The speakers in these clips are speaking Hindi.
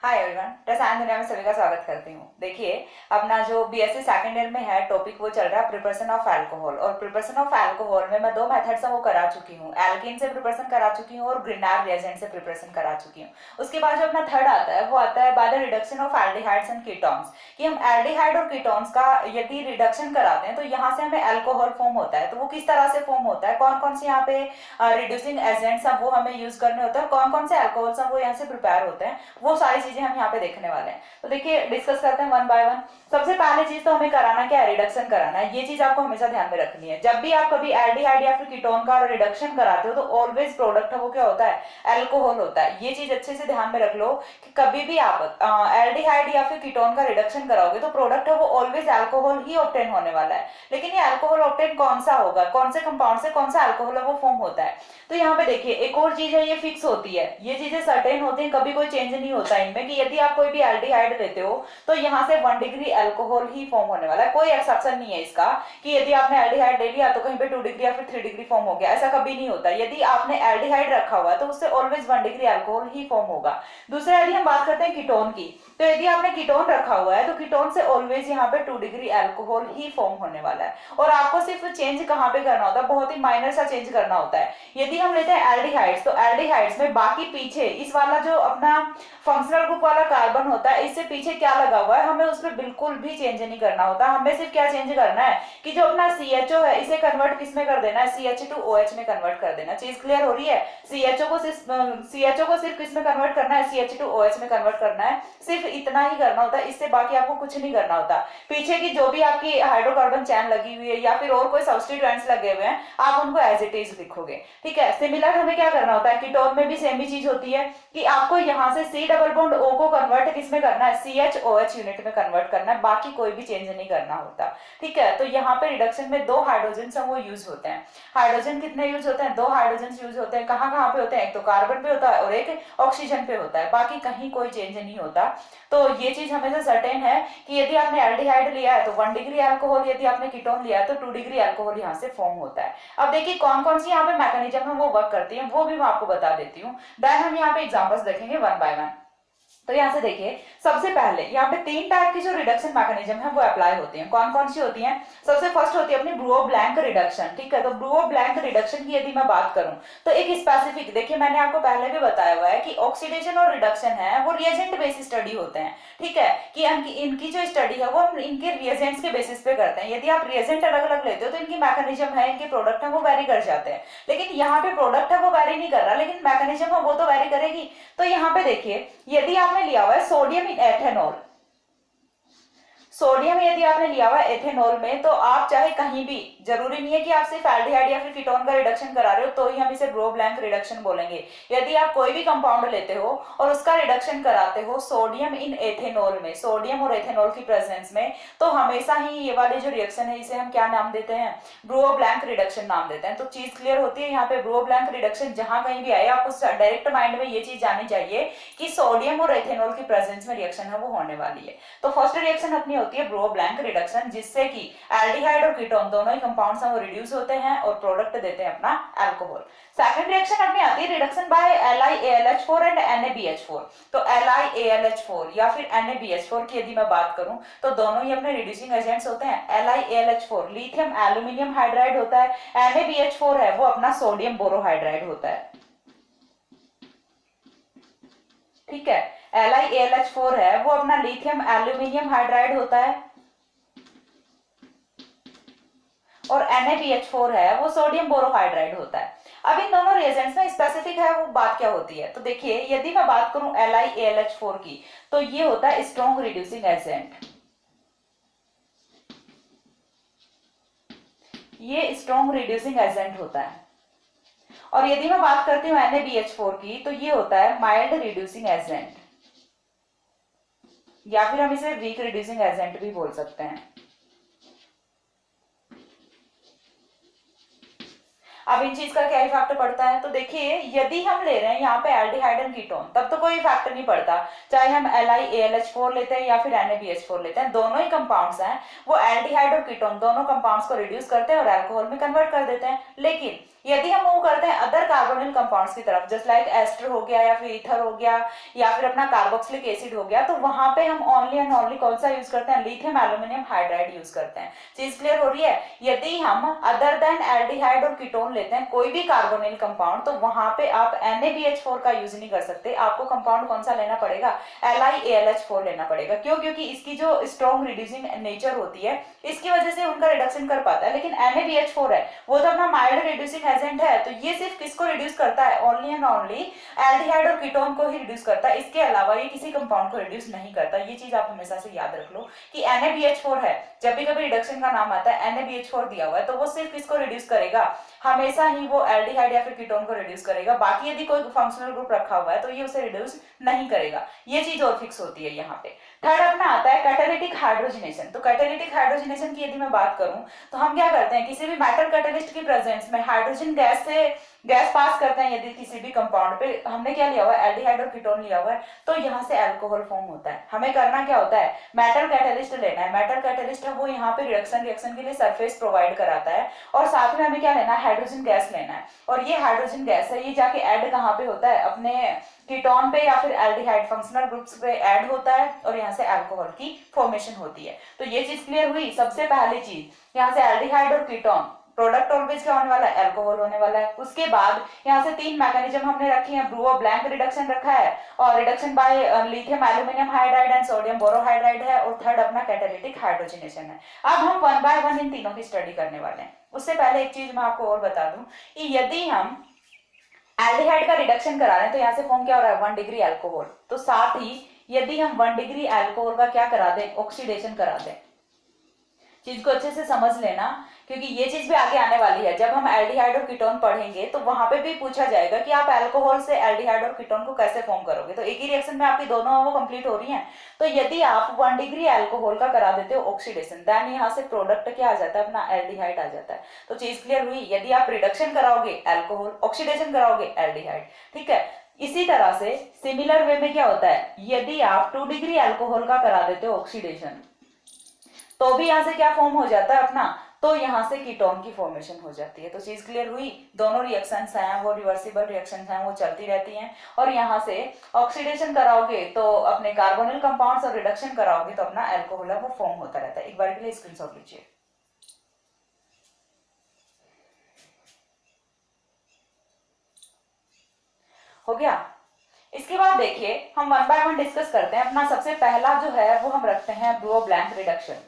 हाय एवरीवन, रसायन दुनिया में सभी का स्वागत करती हूँ। देखिए, अपना जो बीएससी सेकंड ईयर में है टॉपिक वो चल रहा है प्रिपरेशन ऑफ अल्कोहल। और प्रिपरेशन ऑफ अल्कोहल में मैं दो मेथड्स वो करा चुकी हूँ, एल्कीन से प्रिपरेशन करा चुकी हूँ और ग्रिनार रिएजेंट से प्रिपरेशन करा चुकी हूँ। उसके बाद जो अपना थर्ड आता है वो आता है by the reduction of aldehydes and ketones, कि हम एल्डिहाइड और कीटोन्स का यदि रिडक्शन कराते हैं तो यहाँ से हमें अल्कोहल फॉर्म होता है। तो वो किस तरह से फॉर्म होता है, कौन कौन से यहाँ पे रिड्यूसिंग एजेंट्स हैं वो हमें यूज करने होते हैं, कौन कौन से अल्कोहल्स हैं वो यहाँ से प्रिपेयर होते हैं, वो सारी चीजें हम यहाँ पे देखने वाले हैं। तो देखिए, डिस्कस करते हैं वन बाय वन। सबसे पहले चीज तो हमें कराना क्या है, रिडक्शन कराना है। ये चीज आपको हमेशा ध्यान में रखनी है। जब भी आप कभी एल्डिहाइड या फिर कीटोन का रिडक्शन कराते हो तो ऑलवेज प्रोडक्ट वो क्या होता है, अल्कोहल होता है। ये चीज अच्छे से ध्यान में रख लो कि कभी भी आप एल्डिहाइड या फिर कीटोन का रिडक्शन कराओगे तो प्रोडक्ट है वो ऑलवेज अल्कोहल ही ऑब्टेन होने वाला है। लेकिन ये अल्कोहल ऑब्टेन कौन सा होगा, कौन से कंपाउंड से कौन सा अल्कोहल है वो फॉर्म होता है। तो यहाँ पे देखिए, एक और चीज है, ये फिक्स होती है, ये चीजें सर्टेन होती हैं, कभी कोई चेंज नहीं होता इनमें, कि यदि आप कोई भी एल्डिहाइड लेते हो तो यहाँ से 1 डिग्री अल्कोहल ही फॉर्म होने वाला है। कोई एक्सेप्शन नहीं है इसका कि यदि आपने एल्डिहाइड ले लिया तो कहीं पे 2 डिग्री या फिर 3 डिग्री फॉर्म हो गया, ऐसा कभी नहीं होता। यदि आपने एल्डिहाइड रखा हुआ है तो उससे ऑलवेज 1 डिग्री अल्कोहल ही फॉर्म होगा। दूसरा, यदि हम बात करते हैं कीटोन की, तो यदि आपने कीटोन रखा हुआ है तो कीटोन से ऑलवेज यहाँ पे 2 डिग्री अल्कोहल ही फॉर्म होने वाला है। और आपको सिर्फ चेंज कहाँ पे करना होता है, बहुत ही माइनर सा चेंज करना होता है। यदि हम लेते हैं एल्डिहाइड्स, तो एल्डिहाइड्स में बाकी पीछे इस वाला जो अपना फंक्शनल ग्रुप वाला कार्बन होता है, इससे पीछे क्या लगा हुआ है, हमें उस पर बिल्कुल भी चेंज नहीं करना होता। हमें सिर्फ क्या चेंज करना है कि जो अपना CHO है इसे कन्वर्ट किस में कर देना है, CH2OH में कन्वर्ट कर देना। चीज क्लियर हो रही है। CHO को सिर्फ किस में कन्वर्ट करना है, CH2OH में कन्वर्ट करना है। सिर्फ इतना ही करना होता है, इससे बाकी आपको कुछ नहीं करना होता। पीछे की जो भी आपकी हाइड्रोकार्बन चैन लगी हुई है या फिर और कोई सब्स्टिट्यूएंट्स लगे हुए हैं, आप उनको एज इट इज लिखोगे। ठीक है। सिमिलर हमें क्या करना होता है, कीटोन में भी सेम ही चीज होती है कि आपको यहाँ से C डबल बॉन्ड O को कन्वर्ट किस में करना है, CHOH यूनिट में कन्वर्ट करना है। बाकी कोई भी चेंज नहीं करना होता। ठीक है। तो यहाँ पे रिडक्शन में 2 हाइड्रोजन वो यूज होते हैं। हाइड्रोजन कितने यूज होते हैं, 2 हाइड्रोजन यूज होते हैं। कहाँ कहाँ पे होते हैं, एक तो कार्बन पे होता है और एक ऑक्सीजन पे होता है। बाकी कहीं कोई चेंज नहीं होता। तो ये चीज हमेशा सर्टेन है कि यदि आपने एल्डिहाइड लिया है तो 1 डिग्री अल्कोहल, यदि आपने कीटोन लिया है तो 2 डिग्री अल्कोहल यहाँ से फॉर्म होता है। अब देखिए कौन कौन सी यहाँ पे मैकेनिज्म है वो वर्क करती है, वो भी मैं आपको बता देती हूँ। देन हम यहाँ पे एग्जांपल्स देखेंगे वन बाय वन। तो यहाँ से देखिए, सबसे पहले यहाँ पे 3 टाइप की जो रिडक्शन मैकेनिज्म है वो अप्लाई होती हैं। कौन कौन सी होती हैं, सबसे फर्स्ट होती है अपनी ब्रुओ-ब्लैंक रिडक्शन। ठीक है। तो ब्रुओ-ब्लैंक रिडक्शन की यदि मैं बात करूं तो एक स्पेसिफिक, देखिए मैंने आपको पहले भी बताया हुआ है कि ऑक्सीडेशन और रिडक्शन है वो रिएजेंट बेस्ड स्टडी होते हैं। ठीक है। कि इनकी जो स्टडी है वो इनके रिएजेंट्स के बेसिस पे करते हैं। यदि आप रिएजेंट अलग अलग लेते हो तो इनकी मैकेनिज्म है, इनके प्रोडक्ट है वो वेरी कर जाते हैं। लेकिन यहाँ पे प्रोडक्ट है वो वेरी नहीं कर रहा, लेकिन मैकेनिज्म है वो तो वेरी करेगी। तो यहाँ पे देखिए, यदि आपने लिया हुआ है सोडियम इन एथेनॉल, सोडियम यदि आपने लिया हुआ है एथेनॉल में, तो आप चाहे कहीं भी, जरूरी नहीं है कि आप सिर्फ एल्डिहाइड या फिर कीटोन का रिडक्शन करा रहे हो तो ही हम इसे ब्रुओ-ब्लैंक रिडक्शन बोलेंगे। यदि आप कोई भी कंपाउंड लेते हो और उसका रिडक्शन कराते हो सोडियम इन एथेनॉल में, सोडियम और एथेनॉल की प्रेजेंस में, तो हमेशा ही ये वाली जो रिएक्शन है इसे हम क्या नाम देते हैं, ब्रुओ-ब्लैंक रिडक्शन नाम देते हैं। तो चीज क्लियर होती है। यहाँ पे ब्रुओ-ब्लैंक रिडक्शन जहां कहीं भी आए आपको डायरेक्ट माइंड में ये चीज जानी चाहिए कि सोडियम और एथेनॉल की प्रेजेंस में रिएक्शन है वो होने वाली है। तो फर्स्ट रिएक्शन अपनी होती है ब्रुओ-ब्लैंक रिडक्शन, जिससे कि एल्डिहाइड और कीटोन दोनों ही कंपाउंड्स हैं वो रिड्यूस होते हैं और प्रोडक्ट देते हैं अपना अल्कोहल। सेकंड रिएक्शन अपनी आती है reduction bye LiAlH4 and NaBH4। तो LiAlH4 या फिर NaBH4 की यदि मैं बात करूं तो दोनों ही अपने रिड्यूसिंग एजेंट्स होते हैं। LiAlH4 लिथियम एल्यूमिनियम हाइड्राइड होता है, NaBH4 है वो अपना सोडियम बोरोहाइड्राइड होता है। ठीक है। LiAlH4 है वो अपना लिथियम एल्यूमिनियम हाइड्राइड होता है और NaBH4 है वो सोडियम बोरोहाइड्राइड होता है। अब इन दोनों रिएजेंट्स में स्पेसिफिक है वो बात क्या होती है, तो देखिए यदि मैं बात करूं LiAlH4 की तो ये होता है स्ट्रॉन्ग रिड्यूसिंग एजेंट, ये स्ट्रॉन्ग रिड्यूसिंग एजेंट होता है। और यदि मैं बात करती हूँ NaBH4 की तो ये होता है माइल्ड रिड्यूसिंग एजेंट, या फिर हम इसे वीक रिड्यूसिंग एजेंट भी बोल सकते हैं। अब इन चीज का क्या इफेक्ट पड़ता है, तो देखिए यदि हम ले रहे हैं यहाँ पे एल्डिहाइड एंड कीटोन तब तो कोई इफेक्ट नहीं पड़ता, चाहे हम LiAlH4 लेते हैं या फिर NaBH4 लेते हैं, दोनों ही कंपाउंड्स हैं वो एल्डिहाइड और कीटोन दोनों कंपाउंड्स को रिड्यूस करते हैं और अल्कोहल में कन्वर्ट कर देते हैं। लेकिन यदि हम मूव कर करते हैं अदर कार्बोनिल कंपाउंड्स की तरफ, जस्ट लाइक एस्टर हो गया या फिर ईथर हो गया या फिर अपना कार्बोक्सिलिक एसिड हो गया, तो वहां पे हम ओनली एंड ओनली कौन सा यूज करते हैं, लिथियम एल्यूमिनियम हाइड्राइड यूज करते हैं। चीज क्लियर हो रही है। यदि हम अदर देन एल्डिहाइड और कीटोन लेते हैं कोई भी कार्बोनिल कंपाउंड, तो वहां पे आप NaBH4 का यूज नहीं कर सकते, आपको कंपाउंड कौन सा लेना पड़ेगा, LiAlH4 लेना पड़ेगा। क्यों? क्योंकि इसकी जो स्ट्रॉन्ग रिड्यूसिंग नेचर होती है इसकी वजह से उनका रिडक्शन कर पाता है, लेकिन NaBH4 है वो तो अपना माइल्ड रिड्यूसिंग एजेंट है, तो ये सिर्फ किसको रिड्यूस करता है, ओनली एंड ओनली एल्डिहाइड और कीटोन को ही रिड्यूस करता है, इसके अलावा ये किसी कंपाउंड को रिड्यूस नहीं करता। ये चीज आप हमेशा से याद रख लो कि NaBH4 है, जब भी कभी रिडक्शन का नाम आता है NaBH4 दिया हुआ है तो वो सिर्फ किसको रिड्यूस करेगा, हमेशा ही वो एल्डिहाइड या फिर कीटोन को रिड्यूस करेगा। बाकी यदि कोई फंक्शनल ग्रुप रखा हुआ है तो ये उसे रिड्यूस नहीं करेगा, ये चीज और फिक्स होती है यहाँ पे। थर्ड अपना आता है कैटालिटिक हाइड्रोजनेशन। तो कैटालिटिक हाइड्रोजनेशन की यदि मैं बात करूं तो हम क्या करते हैं, किसी भी मेटल कैटालिस्ट की प्रेजेंस में हाइड्रोजन गैस से गैस पास करते हैं। यदि किसी भी कंपाउंड पे हमने क्या लिया हुआ है, एल्डिहाइड और कीटोन लिया हुआ है, तो यहाँ से अल्कोहल फॉर्म होता है। हमें करना क्या होता है, मेटल कैटालिस्ट लेना है। मेटल कैटालिस्ट है वो यहाँ पे रिएक्शन के लिए सरफेस प्रोवाइड कराता है, और साथ में हमें क्या लेना है, हाइड्रोजन गैस लेना है। और ये हाइड्रोजन गैस है, ये जाके ऐड कहाँ पे होता है, अपने कीटोन पे या फिर एल्डिहाइड फंक्शनल ग्रुप्स पे ऐड होता है, और यहाँ से अल्कोहल की फॉर्मेशन होती है। तो ये चीज क्लियर हुई। सबसे पहली चीज यहाँ से एल्डिहाइड और कीटोन, प्रोडक्ट ऑलवेज क्या होने वाला है, अल्कोहल होने वाला है। उसके बाद यहाँ से तीन मैकेनिज्म हमने रखे हैं, ब्रूओ ब्लैंक रिडक्शन रखा है, और reduction by lithium aluminium hydride and sodium borohydride है, और थर्ड अपना कैटालिटिक हाइड्रोजनेशन है। अब हम 1 बाय 1 इन तीनों की स्टडी करने वाले हैं। उससे पहले एक चीज मैं आपको और बता दूं कि यदि हम एल्डिहाइड का रिडक्शन करा रहे हैं तो यहाँ से फॉर्म क्या हो रहा है, 1 डिग्री अल्कोहल। तो साथ ही यदि हम 1 डिग्री अल्कोहल का क्या करा दें, ऑक्सीडेशन करा दें। चीज को अच्छे से समझ लेना, क्योंकि ये चीज भी आगे आने वाली है। जब हम एल्डिहाइड और कीटोन पढ़ेंगे तो वहां पे भी पूछा जाएगा कि आप अल्कोहल से एल्डिहाइड और कीटोन को कैसे फॉर्म करोगे। तो एक ही रिएक्शन में आपकी दोनों वो कंप्लीट हो रही हैं। तो यदि आप 1 डिग्री अल्कोहल का करा देते हो ऑक्सीडेशन, देन यहाँ से प्रोडक्ट क्या आ जाता है, अपना एल्डिहाइड आ जाता है। तो चीज क्लियर हुई। यदि आप रिडक्शन कराओगे अल्कोहल, ऑक्सीडेशन कराओगे एल्डिहाइड, ठीक है। इसी तरह से सिमिलर वे में क्या होता है, यदि आप 2 डिग्री अल्कोहल का करा देते हो ऑक्सीडेशन, तो भी यहाँ से क्या फॉर्म हो जाता है अपना, तो यहाँ से कीटोन की फॉर्मेशन हो जाती है। तो चीज क्लियर हुई। दोनों रिएक्शंस हैं वो रिवर्सिबल रिएक्शंस हैं, वो चलती रहती हैं। और यहाँ से ऑक्सीडेशन कराओगे तो अपने कार्बोनिल कंपाउंड्स, और रिडक्शन कराओगे तो अपना अल्कोहल वो फॉर्म होता रहता है। एक बार के लिए स्क्रीनशॉट लीजिए। हो गया। इसके बाद देखिए हम 1 बाय 1 डिस्कस करते हैं। अपना सबसे पहला जो है वो हम रखते हैं bro blank reduction.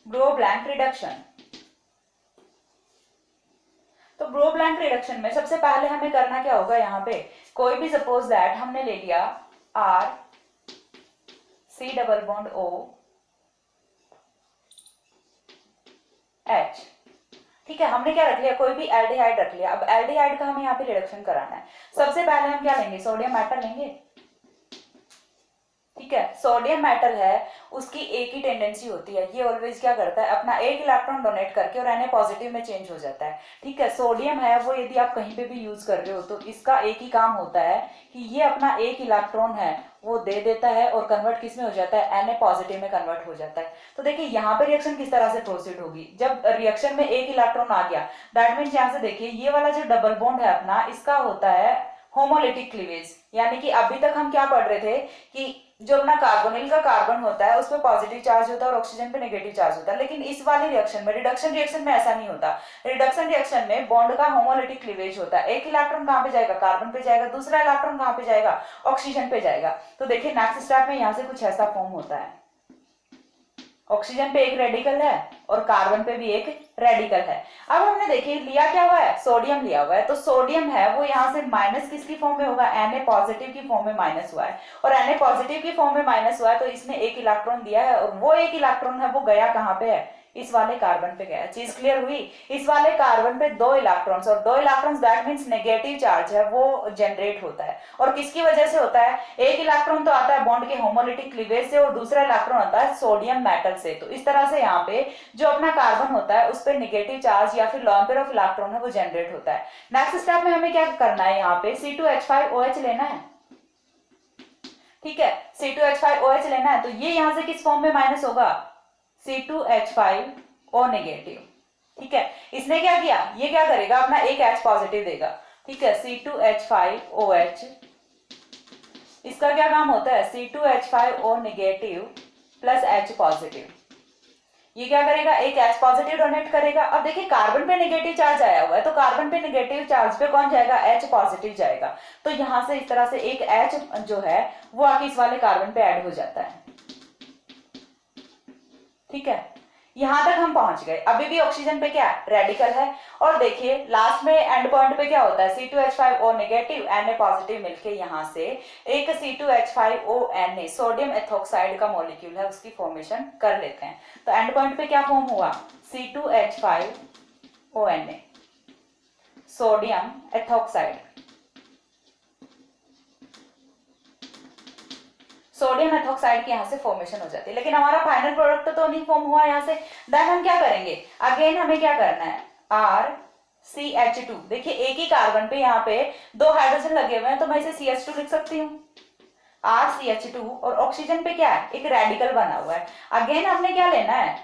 Bro blank reduction. तो ब्रो ब्लैंक रिडक्शन में सबसे पहले हमें करना क्या होगा, यहाँ पे कोई भी सपोज दैट हमने ले लिया R C double bond O H, ठीक है। हमने क्या रख लिया, कोई भी एल्डिहाइड रख लिया। अब एल्डिहाइड का हमें यहाँ पे रिडक्शन कराना है। सबसे पहले हम क्या लेंगे, सोडियम मेटल लेंगे, ठीक है। सोडियम मेटल है उसकी एक ही टेंडेंसी होती है, ये ऑलवेज क्या करता है, अपना एक इलेक्ट्रॉन डोनेट करके और Na पॉजिटिव में चेंज हो जाता है, ठीक है। सोडियम है वो यदि आप कहीं पे भी यूज कर रहे हो तो इसका एक ही काम होता है कि ये अपना एक इलेक्ट्रॉन है वो दे देता है और कन्वर्ट किस में हो जाता है, Na पॉजिटिव में कन्वर्ट हो जाता है। तो देखिए यहाँ पे रिएक्शन किस तरह से प्रोसीड होगी। जब रिएक्शन में एक इलेक्ट्रॉन आ गया, दैट मीन्स यहाँ से देखिए ये वाला जो डबल बॉन्ड है अपना, इसका होता है होमोलिटिक क्लीवेज। यानी कि अभी तक हम क्या पढ़ रहे थे कि जो अपना कार्बोनिल का कार्बन होता है उस पर पॉजिटिव चार्ज होता है और ऑक्सीजन पे नेगेटिव चार्ज होता है, लेकिन इस वाली रिएक्शन में, रिडक्शन रिएक्शन में ऐसा नहीं होता। रिडक्शन रिएक्शन में बॉन्ड का होमोलिटिक क्लीवेज होता है। एक इलेक्ट्रॉन कहाँ पे जाएगा, कार्बन पे जाएगा, दूसरा इलेक्ट्रॉन कहाँ पे जाएगा, ऑक्सीजन पे जाएगा। तो देखिए नेक्स्ट स्टेप में यहाँ से कुछ ऐसा फॉर्म होता है, ऑक्सीजन पे एक रेडिकल है और कार्बन पे भी एक रेडिकल है। अब हमने देखिए लिया क्या हुआ है, सोडियम लिया हुआ है। तो सोडियम है वो यहाँ से माइनस किसकी फॉर्म में होगा, Na पॉजिटिव की फॉर्म में माइनस हुआ है, और Na पॉजिटिव की फॉर्म में माइनस हुआ है तो इसने एक इलेक्ट्रॉन दिया है, और वो एक इलेक्ट्रॉन है वो गया कहाँ पे है, इस वाले कार्बन पे गया। चीज क्लियर हुई? इस वाले कार्बन पे 2 इलेक्ट्रॉन्स, और 2 electrons that means negative charge है वो जनरेट होता है। और किसकी वजह से होता है? एक इलेक्ट्रॉन तो आता है बॉन्ड के होमोलिटिक क्लीवेज से और दूसरा इलेक्ट्रॉन आता है सोडियम मेटल से। तो इस तरह से यहाँ पे जो अपना कार्बन होता है उस पर नेगेटिव चार्ज या फिर लोन पेयर ऑफ इलेक्ट्रॉन है वो जनरेट होता है। नेक्स्ट स्टेप में हमें क्या करना है, यहाँ पे C2H5OH लेना है। ठीक है, C2H5OH लेना है। तो ये यहां से किस फॉर्म में माइनस होगा? C2H5O negative. ठीक है, इसने क्या किया, ये क्या करेगा, अपना एक H पॉजिटिव देगा। ठीक है, C2H5OH, इसका क्या काम होता है? C2H5O negative plus H positive. ये क्या करेगा, एक H पॉजिटिव डोनेट करेगा। अब देखिए कार्बन पे नेगेटिव चार्ज आया हुआ है, तो कार्बन पे नेगेटिव चार्ज पे कौन जाएगा? H पॉजिटिव जाएगा। तो यहां से इस तरह से एक H जो है वो आके इस वाले कार्बन पे ऐड हो जाता है। ठीक है, यहां तक हम पहुंच गए। अभी भी ऑक्सीजन पे क्या रेडिकल है। और देखिए लास्ट में एंड पॉइंट पे क्या होता है? C2H5O नेगेटिव Na पॉजिटिव मिलके यहां से एक C2H5ONa सोडियम एथोक्साइड का मॉलिक्यूल है उसकी फॉर्मेशन कर लेते हैं। तो एंड पॉइंट पे क्या फॉर्म हुआ? C2H5ONa sodium ethoxide. Sodium ethoxide की यहाँ से फॉर्मेशन हो जाती है, लेकिन हमारा फाइनल प्रोडक्ट तो नहीं फॉर्म हुआ यहाँ से। देन हम क्या करेंगे, अगेन हमें क्या करना है, RCH2। देखिए एक ही कार्बन पे यहाँ पे 2 हाइड्रोजन लगे हुए हैं, तो मैं इसे CH2 लिख सकती हूँ, RCH2। और ऑक्सीजन पे क्या है, एक रेडिकल बना हुआ है। अगेन हमने क्या लेना है,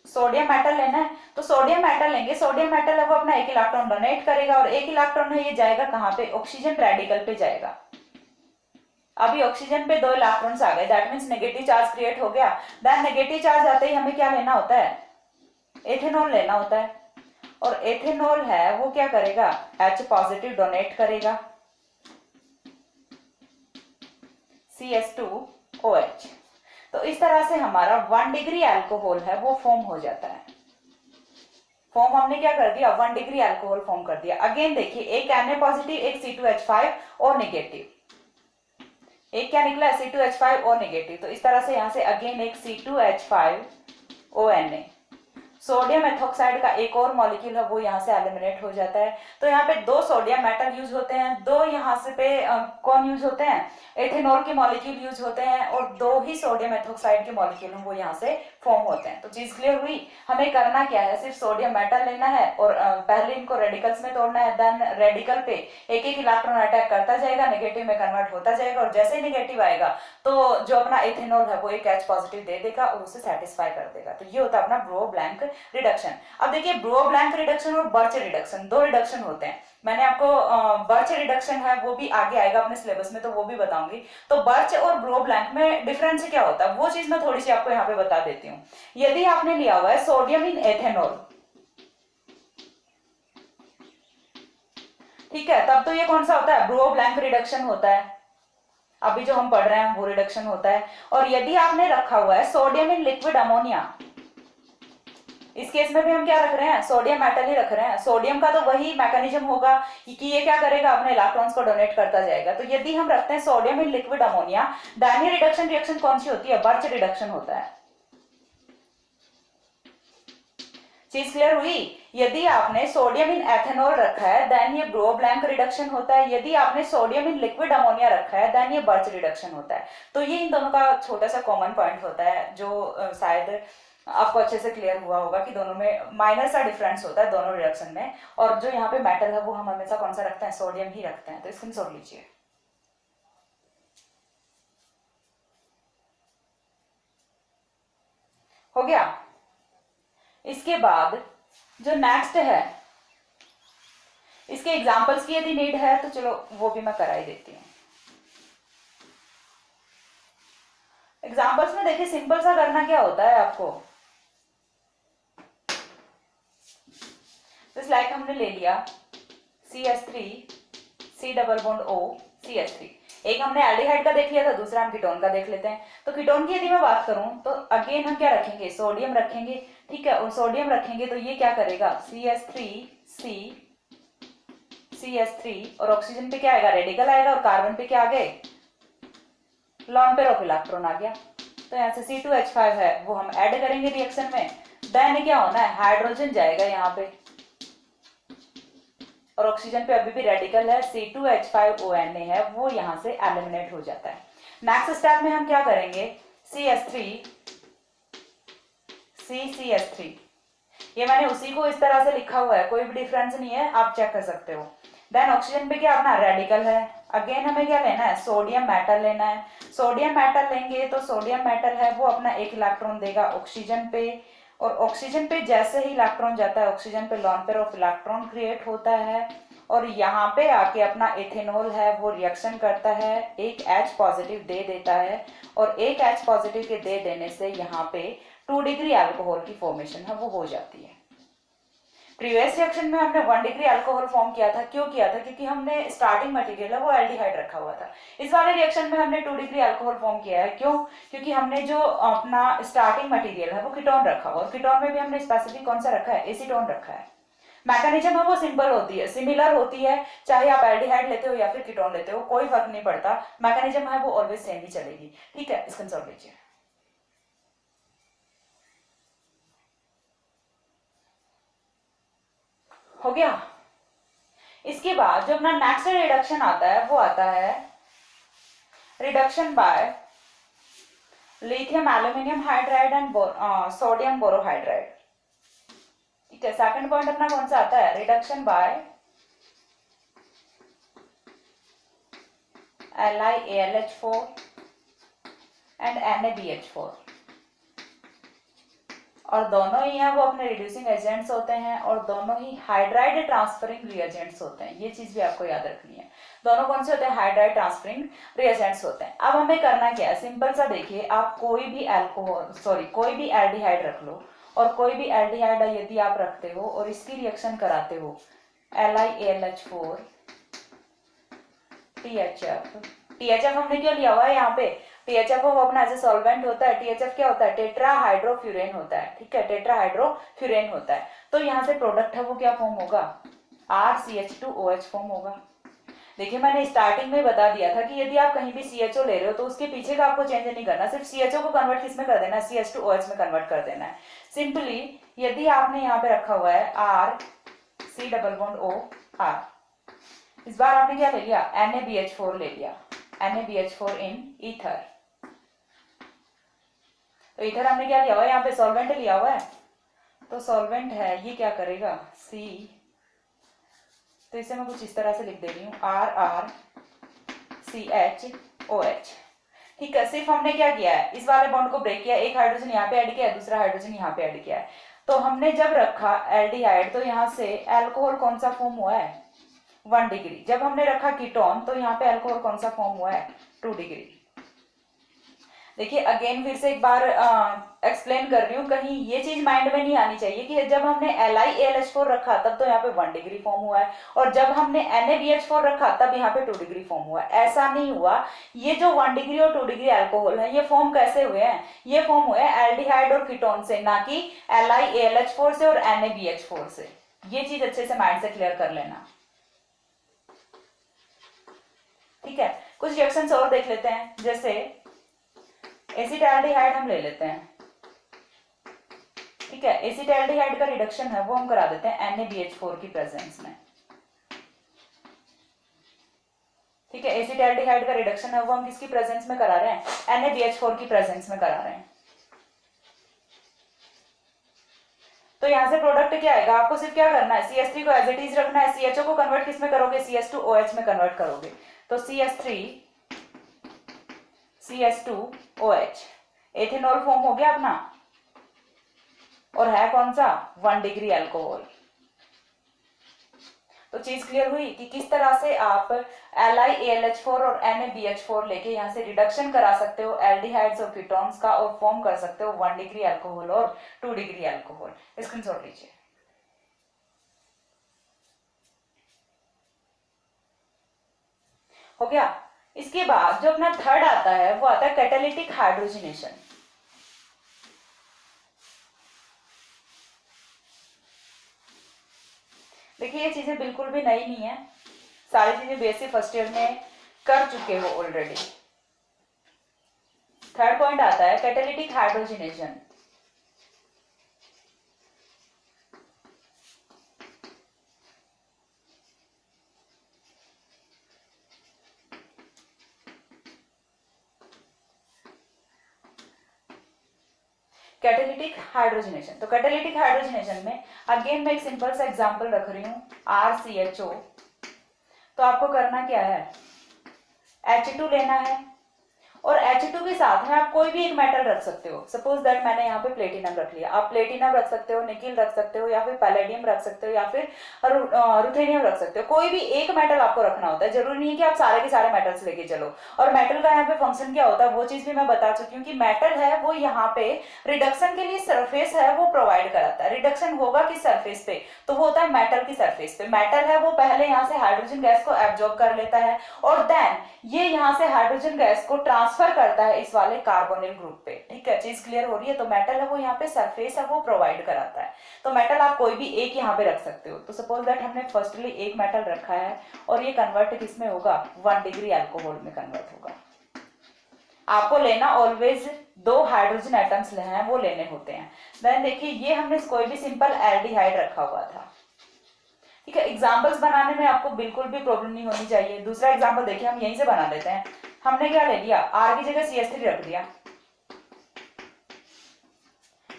सोडियम मेटल लेना है। तो सोडियम मेटल लेंगे, सोडियम मेटल है वो अपना एक इलेक्ट्रॉन डोनेट करेगा, और एक इलेक्ट्रॉन है ये जाएगा कहाँ पे? ऑक्सीजन रेडिकल पे जाएगा। अभी ऑक्सीजन पे 2 इलेक्ट्रॉन्स आ गए, that means negative charge create हो गया। देन नेगेटिव चार्ज आते ही हमें क्या लेना होता है? एथेनॉल लेना होता है। और एथेनॉल है वो क्या करेगा? H पॉजिटिव डोनेट करेगा, CH2OH। तो इस तरह से हमारा 1 डिग्री अल्कोहल है वो फॉर्म हो जाता है। फॉर्म हमने क्या कर दिया? 1 डिग्री अल्कोहल फॉर्म कर दिया। अगेन देखिए एक Na पॉजिटिव, एक C2H5O नेगेटिव, एक क्या निकला? C2H5O negative. तो इस तरह से यहां से अगेन एक C2H5ONa सोडियम एथोक्साइड का एक और मॉलिक्यूल है वो यहाँ से एलिमिनेट हो जाता है। तो यहाँ पे 2 सोडियम मेटल यूज होते हैं, 2 यहाँ से पे कौन यूज होते हैं? एथेनॉल के मॉलिक्यूल यूज होते हैं, और 2 ही सोडियम एथोक्साइड के मॉलिक्यूल वो यहाँ से फॉर्म होते हैं। तो चीज क्लियर हुई? हमें करना क्या है, सिर्फ सोडियम मेटल लेना है और पहले इनको रेडिकल्स में तोड़ना है। देन रेडिकल पे एक एक इलेक्ट्रॉन अटैक करता जाएगा, नेगेटिव में कन्वर्ट होता जाएगा, और जैसे ही नेगेटिव आएगा तो जो अपना एथेनॉल है वो एक H पॉजिटिव दे देगा और उसे सेटिस्फाई कर देगा। तो ये होता है अपना ब्रो ब्लैंक रिडक्शन। अब देखिए ब्रो ब्लैंक रिडक्शन और बर्च रिडक्शन, 2 रिडक्शन होते हैं। मैंने आपको बर्च रिडक्शन है वो भी आगे आएगा अपने सिलेबस में, तो वो भी बताऊंगी। तो बर्च और ब्रो ब्लैंक में डिफरेंस क्या होता है वो चीज मैं थोड़ी सी आपको यहाँ पे बता देती हूँ। यदि आपने लिया हुआ है सोडियम इन एथेनॉल, ठीक है, तब तो ये कौन सा होता है? ब्रो ब्लैंक रिडक्शन होता है। अभी जो हम पढ़ रहे हैं वो रिडक्शन होता है। और यदि आपने रखा हुआ है सोडियम इन लिक्विड अमोनिया, इस केस में भी हम क्या रख रहे हैं? सोडियम मेटल ही रख रहे हैं। सोडियम का तो वही मैकेनिज्म होगा कि ये क्या करेगा, अपने इलेक्ट्रॉन्स को डोनेट करता जाएगा। तो यदि हम रखते हैं सोडियम इन लिक्विड अमोनिया, दानियर रिडक्शन रिएक्शन कौन सी होती है? बर्च रिडक्शन होता है। चीज क्लियर हुई? यदि आपने सोडियम इन एथेनॉल रखा है देन ये ब्रो ब्लैंक रिडक्शन होता है। यदि आपने सोडियम इन लिक्विड अमोनिया रखा है देन ये बर्च रिडक्शन होता है। तो ये इन दोनों का छोटा सा कॉमन पॉइंट होता है जो शायद आपको अच्छे से क्लियर हुआ होगा कि दोनों में माइनर सा डिफरेंस होता है दोनों रिडक्शन में। और जो यहाँ पे मेटल है वो हम हमेशा कौन सा रखते हैं? सोडियम ही रखते हैं। तो इसको सोच लीजिए। हो गया? इसके बाद जो नेक्स्ट है, इसके एग्जांपल्स की यदि नीड है तो चलो वो भी मैं करा ही देती हूँ। एग्जांपल्स में देखिए सिंपल सा करना क्या होता है आपको, तो लाइक हमने ले लिया CH3 C double bond O CH3। एक हमने एल्डिहाइड का देख लिया था, दूसरा हम कीटोन का देख लेते हैं। तो कीटोन की यदि मैं बात करूं तो अगेन हम क्या रखेंगे? सोडियम रखेंगे, ठीक है। और सोडियम रखेंगे तो ये क्या करेगा? CH3 और ऑक्सीजन पे क्या आएगा? रेडिकल आएगा, और कार्बन पे क्या आ गए? लॉन पेयर ऑफ इलेक्ट्रॉन आ गया। तो यहाँ से C2H5 है वो हम ऐड करेंगे रिएक्शन में। देन क्या होना है, हाइड्रोजन जाएगा यहाँ पे और ऑक्सीजन पे अभी भी रेडिकल है C2H5ONA है, वो यहाँ से एलिमिनेट हो जाता है। नेक्स्ट स्टेप में हम क्या करेंगे, CH3 ये मैंने उसी को इस तरह से लिखा हुआ है, कोई भी डिफरेंस नहीं है, आप चेक कर सकते हो। देन ऑक्सीजन पे क्या अपना रेडिकल है, अगेन हमें क्या लेना है, सोडियम मेटल लेना है। सोडियम मेटल लेंगे तो सोडियम मेटल है वो अपना एक इलेक्ट्रॉन देगा ऑक्सीजन पे, और ऑक्सीजन पे जैसे ही इलेक्ट्रॉन जाता है ऑक्सीजन पे lone pair of electron create होता है, और यहाँ पे आके अपना इथेनॉल है वो रिएक्शन करता है, एक H पॉजिटिव दे देता है, और एक H पॉजिटिव के दे देने से यहाँ पे 2 डिग्री अल्कोहल की फॉर्मेशन है वो हो जाती है। प्रीवियस रिएक्शन में हमने 1 डिग्री अल्कोहल फॉर्म किया था, क्यों किया था, क्योंकि हमने स्टार्टिंग मटेरियल है वो एल्डिहाइड रखा हुआ था। इस वाले रिएक्शन में हमने 2 डिग्री अल्कोहल फॉर्म किया है, क्यों, क्योंकि हमने जो अपना स्टार्टिंग मटेरियल है वो कीटोन रखा हुआ, और कीटोन में भी हमने स्पेसिफिक कौन सा रखा है, एसीटोन रखा है। मैकेनिज्म है वो सिंपल होती है, सिमिलर होती है, चाहे आप एल्डिहाइड लेते हो या फिर कीटोन लेते हो, कोई फर्क नहीं पड़ता, मैकेनिज्म है वो ऑलवेज सेम ही चलेगी। ठीक है, इसका आंसर लीजिए। हो गया। इसके बाद जो अपना नेक्स्ट रिडक्शन आता है वो आता है reduction by lithium aluminium hydride and sodium borohydride. ठीक है, सेकंड पॉइंट अपना कौन सा आता है, reduction bye LiAlH4 and NaBH4, और दोनों ही हैं वो अपने रिड्यूसिंग एजेंट्स होते हैं, और दोनों ही हाइड्राइड ट्रांसफरिंग रिएजेंट्स होते हैं, ये चीज भी आपको याद रखनी है। दोनों कौन से होते हैं, हाइड्राइड ट्रांसफरिंग रिएजेंट्स होते हैं। अब हमें करना क्या है, सिंपल सा देखिए, आप कोई भी एल्डिहाइड रख लो, और कोई भी एल्डिहाइड यदि आप रखते हो और इसकी रिएक्शन कराते हो LiAlH4 THF हमने क्यों लिया हुआ है यहाँ पे, THF वो अपना एज ए सॉल्वेंट होता है, THF क्या होता है, टेट्राहाइड्रोफ्यूरेन होता है। ठीक है, टेट्राहाइड्रोफ्यूरेन होता है, तो यहाँ से प्रोडक्ट है वो क्या फॉर्म होगा, RCH2OH फॉर्म होगा। देखिए मैंने स्टार्टिंग में बता दिया था कि यदि आप कहीं भी CHO ले रहे हो तो उसके पीछे का आपको चेंज नहीं करना, सिर्फ CHO को कन्वर्ट किस में कर देना है, CH2OH में कन्वर्ट कर देना है। सिंपली यदि आपने यहाँ पे रखा हुआ है RC≡OR, इस बार आपने क्या ले लिया, NaBH4 ले लिया, NaBH4 इन ईथर। तो ईथर हमने क्या लिया हुआ है, यहाँ पे सॉल्वेंट लिया हुआ है, तो सॉल्वेंट है ये क्या करेगा C, तो इसे मैं कुछ इस तरह से लिख दे रही हूँ RRCHOH। ठीक है, सिर्फ हमने क्या किया है, इस वाले बॉन्ड को ब्रेक किया, एक हाइड्रोजन यहाँ पे ऐड किया है, दूसरा हाइड्रोजन यहाँ पे ऐड किया है, तो हमने जब रखा एल्डिहाइड तो यहाँ से अल्कोहल कौन सा फॉर्म हुआ है, 1 डिग्री। जब हमने रखा कीटोन तो यहाँ पे अल्कोहल कौन सा फॉर्म हुआ है, 2 डिग्री। देखिए अगेन फिर से एक बार एक्सप्लेन कर रही हूँ, कहीं ये चीज माइंड में नहीं आनी चाहिए कि जब हमने LiAlH4 रखा तब तो यहाँ पे 1 डिग्री फॉर्म हुआ है, और जब हमने NaBH4 रखा तब यहाँ पे 2 डिग्री फॉर्म हुआ है, ऐसा नहीं हुआ। ये जो 1 डिग्री और 2 डिग्री अल्कोहल है ये फॉर्म कैसे हुए हैं, ये फॉर्म हुए हैं एल्डिहाइड और कीटोन से, ना कि LiAlH4 से और NaBH4 से। ये चीज अच्छे से माइंड से क्लियर कर लेना। ठीक है, कुछ रिएक्शंस और देख लेते हैं, जैसे एसिटाल्डिहाइड हम ले लेते हैं। ठीक है, एसिटाल्डिहाइड का रिडक्शन है वो हम करा देते हैं NaBH4 की प्रेजेंस में। ठीक है, एसिटाल्डिहाइड का रिडक्शन है वो हम किसकी प्रेजेंस में करा रहे हैं, NaBH4 की प्रेजेंस में करा रहे हैं। तो यहाँ से प्रोडक्ट क्या आएगा, आपको सिर्फ क्या करना है, CH3 को एज इट इज रखना है, CHO को कन्वर्ट किस में करोगे, CH2OH में कन्वर्ट करोगे, तो CH2OH एथेनॉल फॉर्म हो गया अपना, और है कौन सा, 1 डिग्री अल्कोहल। तो चीज क्लियर हुई कि किस तरह से आप LiAlH4 और NaBH4 लेके यहाँ से रिडक्शन करा सकते हो एल्डिहाइड्स और कीटोन्स का, और फॉर्म कर सकते हो 1 डिग्री अल्कोहल और 2 डिग्री अल्कोहल। स्क्रीनशॉट लीजिए। हो गया। इसके बाद जो अपना थर्ड आता है वो आता है कैटालिटिक हाइड्रोजनेशन। देखिए ये चीजें बिल्कुल भी नई नहीं है, सारी चीजें बेसिक फर्स्ट ईयर में कर चुके हो ऑलरेडी। थर्ड पॉइंट आता है कैटालिटिक हाइड्रोजनेशन। Catalytic hydrogenation. तो कैटेलिटिक हाइड्रोजनेशन में अगेन मैं एक सिंपल सा एग्जांपल रख रही हूँ, RCHO। तो आपको करना क्या है, H2 लेना है और H2 के साथ में आप कोई भी एक मेटल रख सकते हो। सपोज दैट मैंने यहाँ पे प्लेटिनम रख लिया, आप प्लेटिनम रख सकते हो, निकिल रख सकते हो, या फिर पैलेडियम रख सकते हो, या फिर रुथेनियम रख सकते हो। कोई भी एक मेटल आपको रखना होता है, जरूरी नहीं है कि आप सारे के सारे मेटल्स लेके चलो। और मेटल का यहाँ पे फंक्शन क्या होता है वो चीज भी मैं बता चुकी हूँ कि मेटल है वो यहाँ पे रिडक्शन के लिए सरफेस है वो प्रोवाइड कराता है। रिडक्शन होगा किस सरफेस पे, तो वो होता है मेटल की सरफेस पे। मेटल है वो पहले यहाँ से हाइड्रोजन गैस को एब्जॉर्ब कर लेता है और देन ये यहाँ से हाइड्रोजन गैस को ट्रांसफर करता है इस वाले कार्बोनिल ग्रुप पे। ठीक है, चीज क्लियर हो रही है। तो मेटल है वो यहाँ पे सरफेस है वो प्रोवाइड कराता है। तो मेटल आप कोई भी एक यहाँ पे रख सकते हो। तो सपोज दैट हमने फर्स्टली एक मेटल रखा है और ये कन्वर्ट किसमें होगा, 1 डिग्री अल्कोहल में कन्वर्ट होगा। आपको लेना ऑलवेज 2 हाइड्रोजन एटम्स हैं वो लेने होते हैं। देन देखिए ये हमने कोई भी सिंपल एल्डिहाइड रखा हुआ था। ठीक है, एग्जांपल्स बनाने में आपको बिल्कुल भी प्रॉब्लम नहीं होनी चाहिए। दूसरा एग्जांपल देखिए हम यहीं से बना लेते हैं। हमने क्या ले लिया, R की जगह CH3 रख दिया।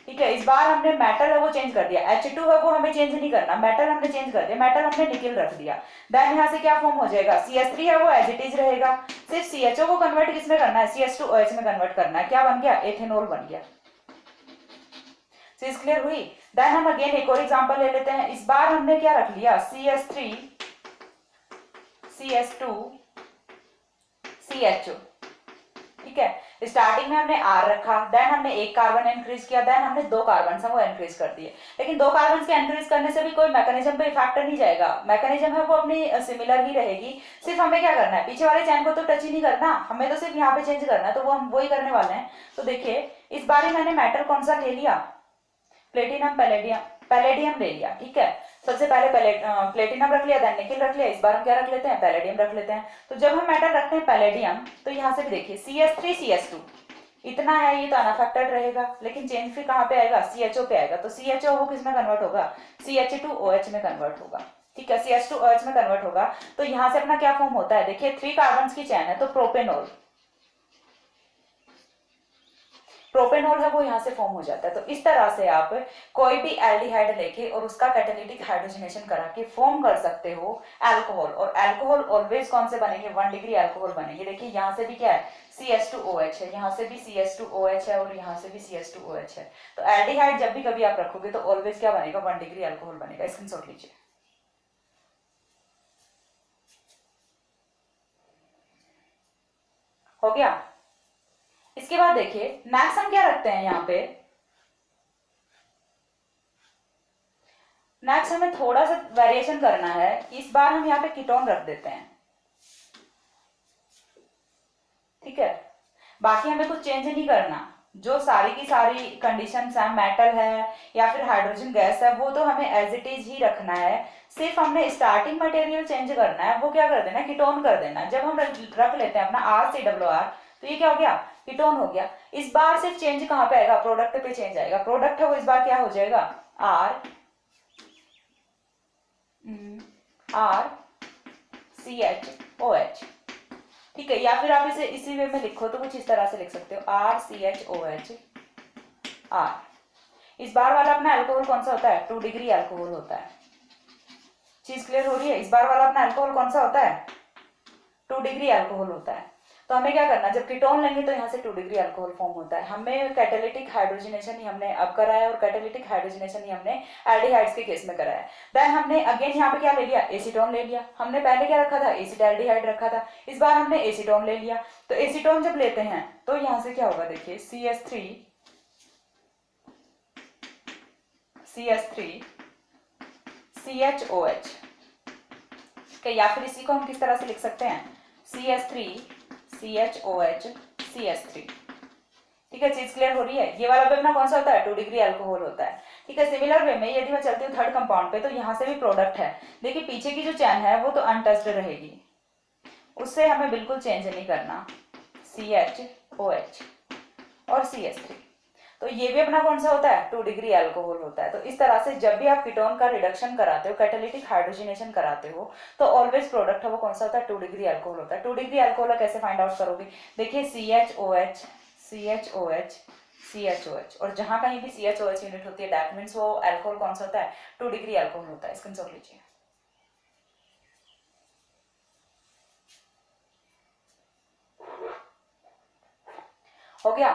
ठीक है, इस बार हमने मेटल है वो चेंज कर दिया, H2 है वो हमें चेंज नहीं करना, मेटल हमने चेंज कर दिया, मेटल हमने निकिल रख दिया। देन यहाँ से क्या फॉर्म हो जाएगा, CH3 है वो एज इट इज रहेगा, सिर्फ CHO को कन्वर्ट किसमें करना है, CH2OH में कन्वर्ट करना है। क्या बन गया, एथेनॉल बन गया। चीज क्लियर हुई। देन हम अगेन एक और एग्जांपल ले लेते हैं। इस बार हमने क्या रख लिया, CH3 CH2 CHO। ठीक है, स्टार्टिंग में हमने R रखा, देन हमने एक कार्बन इंक्रीज किया, देन हमने 2 कार्बन वो इंक्रीज कर दिए। लेकिन 2 कार्बन के इंक्रीज करने से भी कोई मैकेनिज्म पे इफेक्ट नहीं जाएगा, मैकेनिज्म है वो अपनी सिमिलर ही रहेगी। सिर्फ हमें क्या करना है, पीछे वाले चैन को तो टच ही नहीं करना, हमें तो सिर्फ यहाँ पे चेंज करना है। तो वो हम वही करने वाले हैं। तो देखिए इस बार मैंने मेटल कौन सा ले लिया, प्लेटिनम पैलेडियम ले लिया। ठीक है, सबसे पहले प्लेटिनम रख लिया, देन निकिल रख लिया। इस बार हम क्या रख लेते हैं, पैलेडियम रख लेते हैं। तो जब हम मेटल रखते हैं पैलेडियम, तो यहाँ से भी देखिए CH3 CH2 इतना है, ये तो अनअफेक्टेड रहेगा, लेकिन चेंज फिर कहाँ पे आएगा, CHO पे आएगा। तो CHO वो किस में कन्वर्ट होगा, CH2OH में कन्वर्ट होगा। ठीक है, CH2OH में कन्वर्ट होगा। तो यहाँ से अपना क्या फॉर्म होता है, देखिए 3 कार्बन की चैन है तो प्रोपेनॉल है वो यहाँ से फॉर्म हो जाता है। तो इस तरह से आप कोई भी एल्डिहाइड लेके और उसका कैटालिटिक हाइड्रोजनेशन करा के फॉर्म कर सकते हो अल्कोहल। और अल्कोहल ऑलवेज कौन से बनेंगे, 1 डिग्री अल्कोहल बनेंगे। देखिए यहाँ से भी क्या है, CH2OH है, यहाँ से भी CH2OH है और यहाँ से भी CH2OH है। तो एल्डिहाइड जब भी कभी आप रखोगे तो ऑलवेज क्या बनेगा, 1 डिग्री अल्कोहल बनेगा। स्क्रीनशॉट लीजिए। हो गया। इसके बाद देखिए नेक्स्ट हम क्या रखते हैं यहाँ पे, नेक्स्ट हमें थोड़ा सा वेरिएशन करना है। इस बार हम यहाँ पे कीटोन रख देते हैं। ठीक है, बाकी हमें कुछ चेंज नहीं करना, जो सारी की सारी कंडीशंस हैं, मेटल है या फिर हाइड्रोजन गैस है, वो तो हमें एज इट इज ही रखना है। सिर्फ हमने स्टार्टिंग मटेरियल चेंज करना है, वो क्या कर देना, कीटोन कर देना। जब हम रख लेते हैं अपना RCWR, तो ये क्या हो गया, कीटोन हो गया। इस बार सिर्फ चेंज कहाँ पे आएगा, प्रोडक्ट पे चेंज आएगा। प्रोडक्ट है वो इस बार क्या हो जाएगा, RCHOH। ठीक है, या फिर आप इसे इसी वे में लिखो तो कुछ इस तरह से लिख सकते हो, RCHOH R। इस बार वाला अपना अल्कोहल कौन सा होता है, 2 डिग्री अल्कोहल होता है। चीज क्लियर हो रही है। इस बार वाला अपना अल्कोहल कौन सा होता है, 2 डिग्री अल्कोहल होता है। तो हमें क्या करना, जब कीटोन लेंगे तो यहाँ से 2 डिग्री अल्कोहल फॉर्म होता है। हमें कैटालिटिक हाइड्रोजनेशन ही हमने अब कराया और कैटालिटिक हाइड्रोजनेशन ही हमने एल्डिहाइड्स के केस में कराया। देन हमने अगेन यहाँ पे क्या ले लिया, एसीटोन ले लिया। हमने पहले क्या रखा था, एसिटाल्डिहाइड रखा था, इस बार हमने एसीटोन ले लिया। तो एसीटोन जब लेते हैं तो यहाँ से क्या होगा, देखिए CH3 CHOH। या फिर इसी को हम किस तरह से लिख सकते हैं, CH3 CHOH CH3। ठीक है, चीज क्लियर हो रही है। ये वाला पे अपना कौन सा होता है, 2 डिग्री अल्कोहल होता है। ठीक है, सिमिलर वे में यदि मैं चलती हूँ थर्ड कंपाउंड पे, तो यहाँ से भी प्रोडक्ट है। देखिए पीछे की जो चैन है वो तो अनटच्ड रहेगी, उससे हमें बिल्कुल चेंज नहीं करना, CHOH और CH3। तो ये भी अपना कौन सा होता है, 2 डिग्री अल्कोहल होता है। तो इस तरह से जब भी आप कीटोन का रिडक्शन कराते हो, कैटालिटिक हाइड्रोजनेशन कराते हो, तो ऑलवेज प्रोडक्ट है वो कौन सा होता है, 2 डिग्री अल्कोहल होता है। 2 डिग्री अल्कोहल कैसे फाइंड आउट करोगे, देखिए CHOH CHOH, और जहां कहीं भी CHOH यूनिट होती है दैट मीन्स वो अल्कोहल कौन सा होता है, 2 डिग्री अल्कोहल होता है। स्क्रीनशॉट लीजिए। हो गया।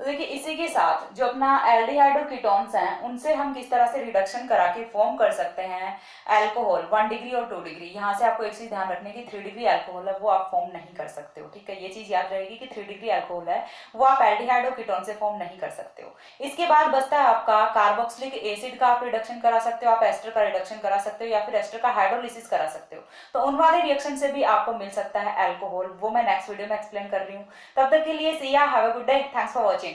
तो देखिए इसी के साथ जो अपना एल्डिहाइड और कीटोन्स हैं उनसे हम किस तरह से रिडक्शन करा के फॉर्म कर सकते हैं अल्कोहल 1 डिग्री और 2 डिग्री। यहाँ से आपको एक चीज ध्यान रखने की 3 डिग्री अल्कोहल है वो आप फॉर्म नहीं कर सकते हो, ठीक है, ये चीज याद रहेगी कि 3 डिग्री अल्कोहल है वो आप एल्डिहाइड और कीटोन से फॉर्म नहीं कर सकते हो। इसके बाद बचता है आपका कार्बोक्सिलिक एसिड का आप रिडक्शन करा सकते हो, आप एस्टर का रिडक्शन करा सकते हो या फिर एस्टर का हाइड्रोलिसिस करा सकते हो। तो उन वाले रिएक्शन से भी आपको मिल सकता है अल्कोहल, वो मैं नेक्स्ट वीडियो में एक्सप्लेन कर रही हूँ। तब तक के लिए सी या have a good day, thanks for watching.